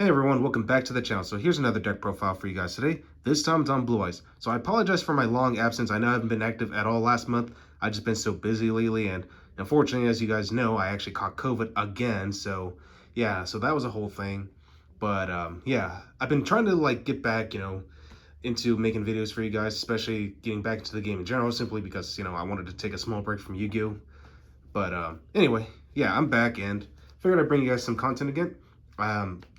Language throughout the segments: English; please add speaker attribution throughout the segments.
Speaker 1: Hey everyone, welcome back to the channel. So here's another deck profile for you guys today. This time it's on Blue Eyes. So I apologize for my long absence. I know I haven't been active at all last month. I've just been so busy lately, and unfortunately, as you guys know, I actually caught COVID again. So yeah, so that was a whole thing. But yeah, I've been trying to get back, into making videos for you guys, especially getting back into the game in general, simply because, I wanted to take a small break from Yu-Gi-Oh! But anyway, yeah, I'm back and figured I'd bring you guys some content again.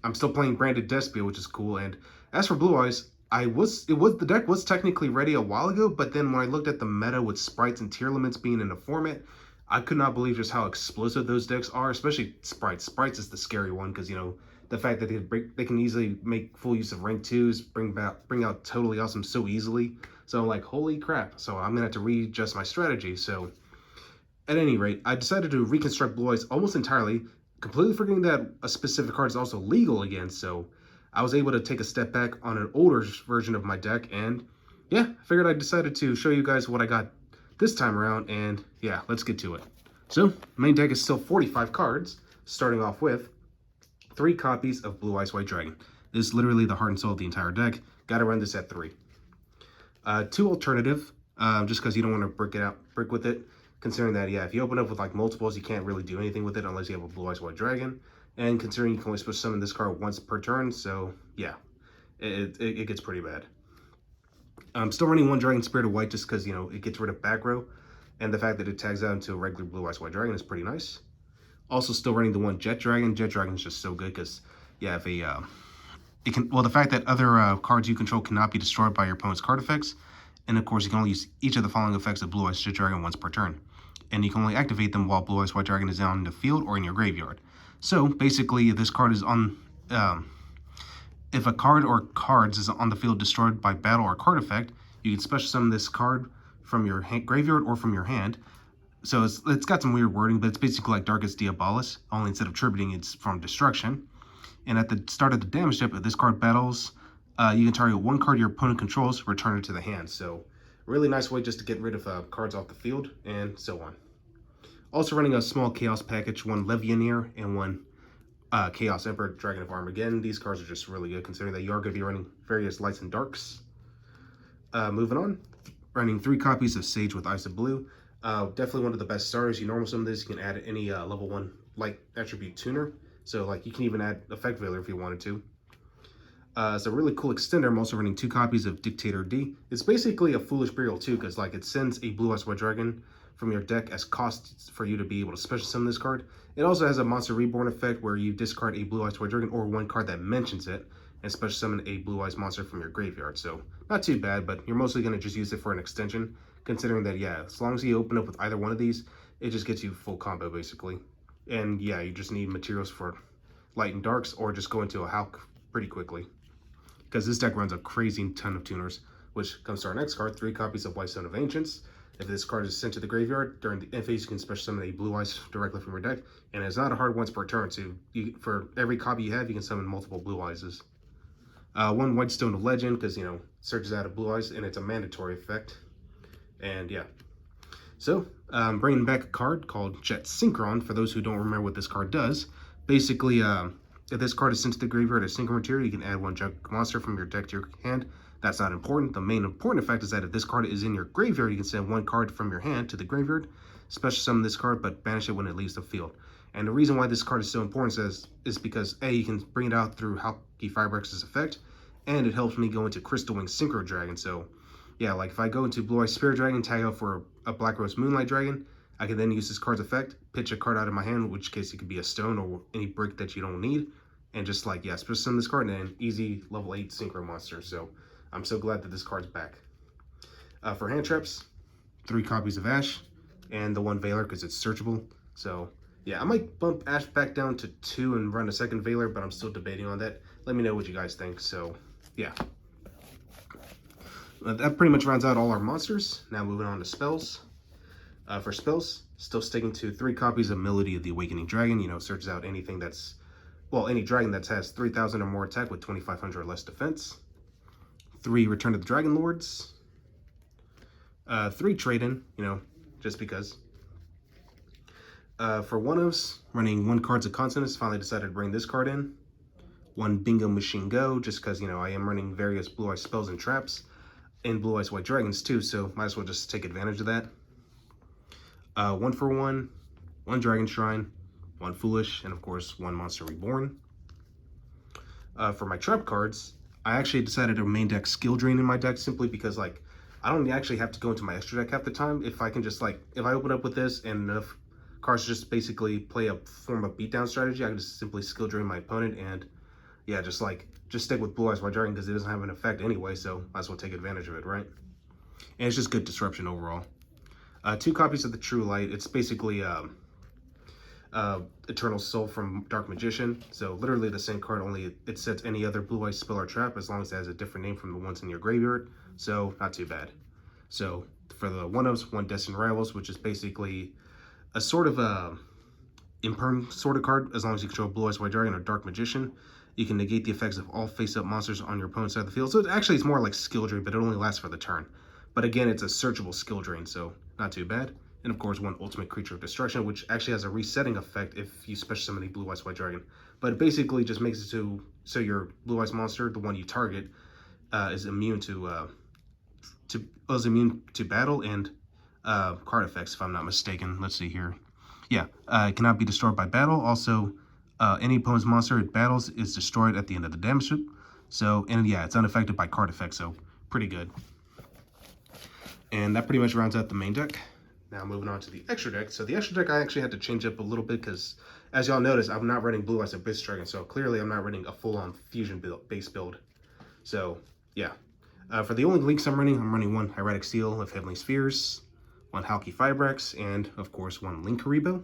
Speaker 1: I'm still playing Branded Despia, which is cool. And as for Blue Eyes, the deck was technically ready a while ago, but then when I looked at the meta with sprites and tier limits being in the format, I could not believe just how explosive those decks are, especially sprites. Sprites is the scary one because the fact that they can easily make full use of rank twos, bring out totally awesome so easily. So I'm like, holy crap! So I'm gonna have to readjust my strategy. So at any rate, I decided to reconstruct Blue Eyes almost entirely, completely forgetting that a specific card is also legal again, so I was able to take a step back on an older version of my deck, and yeah, I figured I decided to show you guys what I got this time around, and yeah, let's get to it. So, main deck is still 45 cards, starting off with 3 copies of Blue Eyes White Dragon. This is literally the heart and soul of the entire deck. Gotta run this at 3. 2 alternative, just because you don't want to brick with it. Considering that, yeah, if you open up with multiples, you can't really do anything with it unless you have a Blue Eyes White Dragon. And considering you can only special summon this card once per turn, so yeah, it gets pretty bad. I'm still running 1 Dragon Spirit of White just because, it gets rid of back row. And the fact that it tags out into a regular Blue Eyes White Dragon is pretty nice. Also still running the 1 Jet Dragon. Jet Dragon is just so good because, yeah, if the fact that other cards you control cannot be destroyed by your opponent's card effects. And of course, you can only use each of the following effects of Blue Eyes Jet Dragon once per turn. And you can only activate them while Blue Eyes White Dragon is down in the field or in your graveyard. So basically, if this card is on, if a card or cards is on the field destroyed by battle or card effect, you can special summon this card from your graveyard or from your hand. So it's got some weird wording, but it's basically like Darkest Diabolus, only instead of tributing, it's from destruction. And at the start of the damage step, if this card battles, you can target 1 card your opponent controls, return it to the hand. So really nice way just to get rid of cards off the field, and so on. Also running a small Chaos package, 1 Legionnaire and 1 Chaos Emperor, Dragon of Armageddon. These cards are just really good, considering that you are going to be running various lights and darks. Moving on, running 3 copies of Sage with Eyes of Blue. Definitely one of the best starters. You normal summon this, you can add any level 1 light attribute tuner. So you can even add Effect Veiler if you wanted to. It's a really cool extender. I'm also running 2 copies of Dictator D. It's basically a Foolish Burial too, because it sends a Blue Eyes White Dragon from your deck as cost for you to be able to special summon this card. It also has a Monster Reborn effect where you discard a Blue Eyes White Dragon or 1 card that mentions it and special summon a Blue Eyes monster from your graveyard. So not too bad, but you're mostly going to just use it for an extension, considering that, yeah, as long as you open up with either one of these, it just gets you full combo basically. And yeah, you just need materials for light and darks, or just go into a Hulk pretty quickly, because this deck runs a crazy ton of tuners, which comes to our next card, 3 copies of White Stone of Ancients. If this card is sent to the graveyard, during the end phase, you can special summon a Blue Eyes directly from your deck, and it's not a hard once per turn, so for every copy you have, you can summon multiple Blue Eyes. 1 White Stone of Legend, because, searches out of Blue Eyes, and it's a mandatory effect. And yeah. So, bringing back a card called Jet Synchron, for those who don't remember what this card does. Basically, if this card is sent to the graveyard as synchro material, you can add 1 junk monster from your deck to your hand. That's not important. The main important effect is that if this card is in your graveyard, you can send 1 card from your hand to the graveyard, special summon this card, but banish it when it leaves the field. And the reason why this card is so important is because A, you can bring it out through Halki Firebrex's effect, and it helps me go into Crystal Wing Synchro Dragon. So yeah, if I go into Blue Eyes Spirit Dragon, tag out for a Black Rose Moonlight Dragon, I can then use this card's effect, pitch a card out of my hand, in which case it could be a stone or any brick that you don't need, and just special summon this card and an easy level 8 synchro monster. So I'm so glad that this card's back. For hand traps, 3 copies of Ash and the 1 Veiler because it's searchable. So yeah, I might bump Ash back down to 2 and run a second Veiler, but I'm still debating on that. Let me know what you guys think. So yeah. That pretty much rounds out all our monsters. Now moving on to spells. For spells, still sticking to 3 copies of Melody of the Awakening Dragon. Searches out anything that's, any dragon that has 3,000 or more attack with 2,500 or less defense. 3 Return to the Dragon Lords. 3 Trade-in, just because. For one-ofs, running 1 Cards of Consonance, finally decided to bring this card in. one Bingo Machine Go, just because, you know, I am running various Blue Eyes spells and traps and Blue Eyes White Dragons too, so might as well just take advantage of that. 1 for 1, 1 Dragon Shrine, 1 Foolish, and of course 1 Monster Reborn. For my trap cards, I actually decided to main deck Skill Drain in my deck simply because, like, I don't actually have to go into my extra deck half the time. If I can just, like, if I open up with this and enough cards just basically play a form of beatdown strategy, I can just simply Skill Drain my opponent and, yeah, just stick with Blue Eyes White Dragon because it doesn't have an effect anyway, so might as well take advantage of it, right? And it's just good disruption overall. 2 copies of the True Light. It's basically Eternal Soul from Dark Magician. So literally the same card, only it sets any other Blue Eyes spell or trap as long as it has a different name from the ones in your graveyard. So not too bad. So for the 1-ofs, 1 Destined Rivals, which is basically a sort of imperm sort of card. As long as you control Blue Eyes White Dragon or Dark Magician, you can negate the effects of all face-up monsters on your opponent's side of the field. So it's more like Skill Drain, but it only lasts for the turn. But again, it's a searchable Skill Drain, so not too bad. And of course, 1 Ultimate Creature of Destruction, which actually has a resetting effect if you special summon a Blue Eyes White Dragon. But it basically just makes it so your Blue Eyes monster, the one you target, is immune to battle and card effects, if I'm not mistaken. Let's see here. Yeah, it cannot be destroyed by battle. Also, any opponent's monster it battles is destroyed at the end of the damage strip. So, and yeah, it's unaffected by card effects, so pretty good. And that pretty much rounds out the main deck. Now moving on to the extra deck. So the extra deck I actually had to change up a little bit because, as y'all notice, I'm not running Blue Eyes Abyss Dragon, so clearly I'm not running a full-on fusion base build. So yeah, for the only links I'm running 1 Hieratic Seal of Heavenly Spheres, 1 Halki Fibrax, and of course 1 Linkaribo.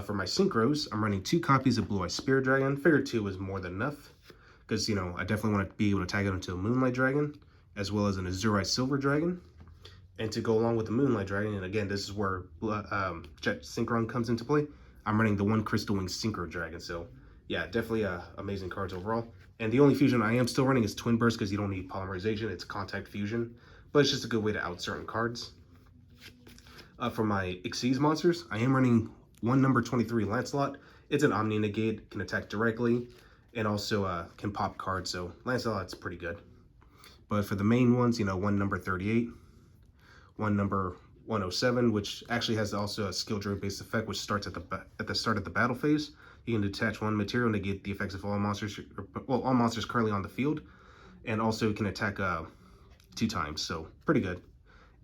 Speaker 1: For my synchros, I'm running 2 copies of Blue Eyes Spirit Dragon. Figured 2 was more than enough because, you know, I definitely want to be able to tag it onto a Moonlight Dragon as well as an Azure Silver Dragon. And to go along with the Moonlight Dragon, and again, this is where Jet Synchron comes into play, I'm running the 1 Crystal Wing Synchro Dragon. So yeah, definitely amazing cards overall. And the only fusion I am still running is Twin Burst because you don't need polymerization, it's contact fusion. But it's just a good way to out certain cards. For my Xyz monsters, I am running 1 number 23 Lancelot. It's an Omni Negate, can attack directly, and also can pop cards, so Lancelot's pretty good. But for the main ones, you know, 1 number 38, 1 number 107, which actually has also a skill drain based effect, which starts at the start of the battle phase. You can detach 1 material and negate the effects of all monsters, all monsters currently on the field, and also can attack 2 times, so pretty good.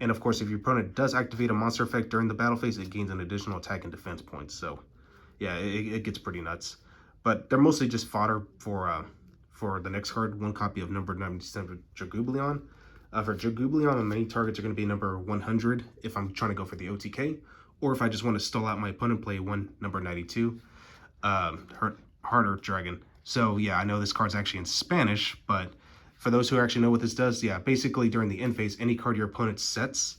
Speaker 1: And of course, if your opponent does activate a monster effect during the battle phase, it gains an additional attack and defense points. So yeah, it gets pretty nuts. But they're mostly just fodder for the next card, 1 copy of number 97 Jagoublion. For Jagoublion, my main targets are going to be number 100 if I'm trying to go for the OTK, or if I just want to stall out my opponent, play 1 number 92 Heart Earth Dragon. So yeah, I know this card's actually in Spanish, but for those who actually know what this does, yeah, basically during the end phase, any card your opponent sets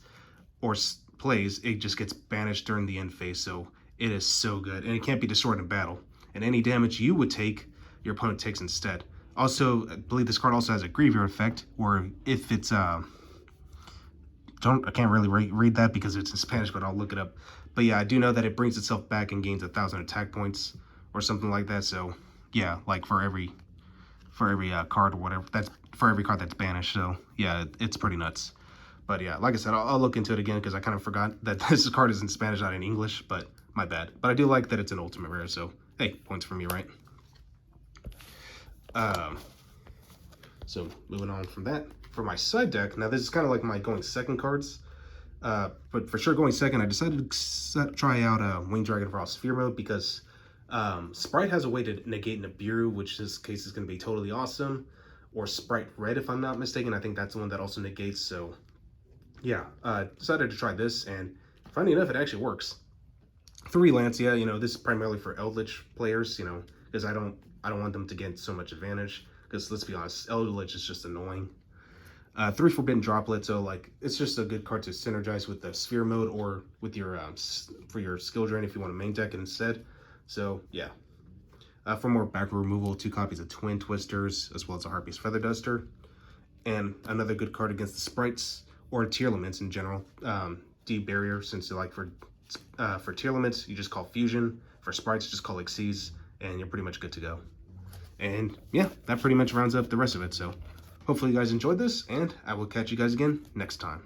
Speaker 1: or plays, it just gets banished during the end phase. So it is so good, and it can't be destroyed in battle. And any damage you would take, your opponent takes instead. Also, I believe this card also has a graveyard effect, where if it's I can't really read that because it's in Spanish, but I'll look it up. But yeah, I do know that it brings itself back and gains 1,000 attack points or something like that. So yeah, like for every card or whatever, that's for every card that's banished. So yeah, it's pretty nuts. But yeah, like I said, I'll look into it again because I kind of forgot that this card is in Spanish, not in English, but my bad. But I do like that it's an ultimate rare, so hey, points for me, right? So moving on from that, for my side deck, now this is kind of like my going second cards, but for sure going second, I decided to try out Winged Dragon Raw Sphere mode because Sprite has a way to negate Nibiru, which in this case is going to be totally awesome, or Sprite Red if I'm not mistaken. I think that's the one that also negates. So yeah, decided to try this, and funny enough, it actually works. 3 Lancia, you know, this is primarily for Eldritch players, you know, because I don't want them to get so much advantage, because let's be honest, Eldritch is just annoying. 3 Forbidden Droplet, so like it's just a good card to synergize with the Sphere mode or with your for your skill drain if you want to main deck it instead. So yeah. For more back removal, 2 copies of Twin Twisters as well as a Harpy's Feather Duster, and another good card against the sprites or tier elements in general. D-Barrier, since like for tier elements you just call Fusion, for sprites just call Xyz, and you're pretty much good to go. And yeah, that pretty much rounds up the rest of it. So hopefully you guys enjoyed this, and I will catch you guys again next time.